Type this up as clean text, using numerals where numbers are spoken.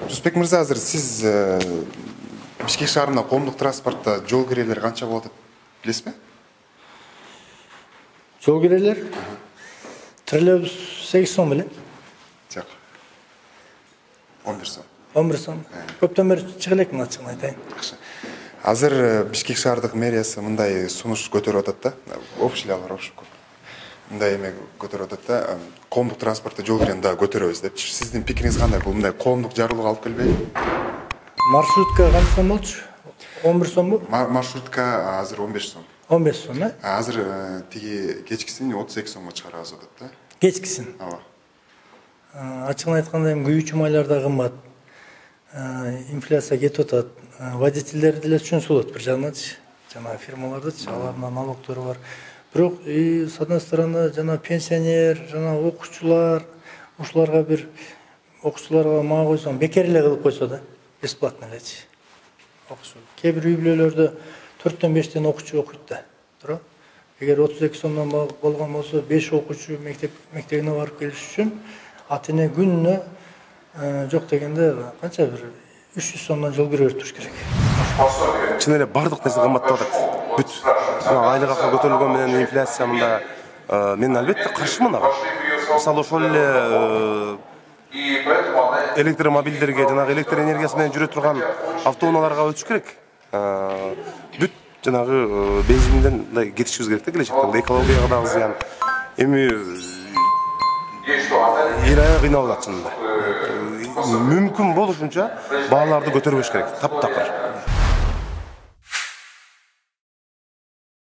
Жусупбек мырза, азыр сиз Бишкек шаарында коомдук транспортто жол кирелери канча болот деп билесизби? Жол кирелер троллейбус 8 сом белем. Жок. 11 сом. 11 сом. Көптөн бери чыга элекмин, ачыгын айтайын. Жакшы. Азыр Бишкек шаардык мэриясы мындай сунуш көтөрүп атат да. Общиялар көп. Мындай эме көтөрүп атат да. Коомдук транспортто жол кирени дагы көтөрөбүз деп. Сиздин пикириңиз кандай? Бул мындай коомдук жарылууга алып келбейби? Маршрутка канча сом болчу? 11 сомбу? Маршрутка азыр 15 сом. 15 сом, э? Азыр тиги кечкисин 32 сомго чыгарабыз атат да. Кечкисин. Ооба. Ачыгын айтканда эми күйүүчү майлар да кымбат. Инфляция кетип атат. Водительдер деле түшүнсө болот бир жагыначы. Жана фирмалардычы, алардын налогтору бар. Бирок с одной стороны жана пенсионер, жана окуучулар, ушуларга бир окуучуларга мага койсоң бекер эле кылып койсо да, бесплатно элечи. Окуучу. Кээ бир үй бүлөлөрдө 4-төн 5тен окуучу окуйт да. Туура? Эгер 32 сомдон болгон болсо 5 окуучу мектебине барып келиш үчүн ата-эне күнүнө жок дегенде канча бир 300 сомдон жол кире туруш керек. Чын эле бардык нерсе кымбаттап атат. Бүт. Айлык акы көтөрүлгөн менен инфляция мында мен албетте каршымын ага. Мисалы ошол эле электромобилдерге, жанагы электр энергиясы менен жүрө турган автоунааларга өтүш керек. Бүт жанагы бензинден кетишибиз керек да келечекте. Экологияга дагы зыян. Эми эл аяк кыйналып атат чынында. Мүмкүн болушунча бааларды көтөрбөш керек. Таптакыр.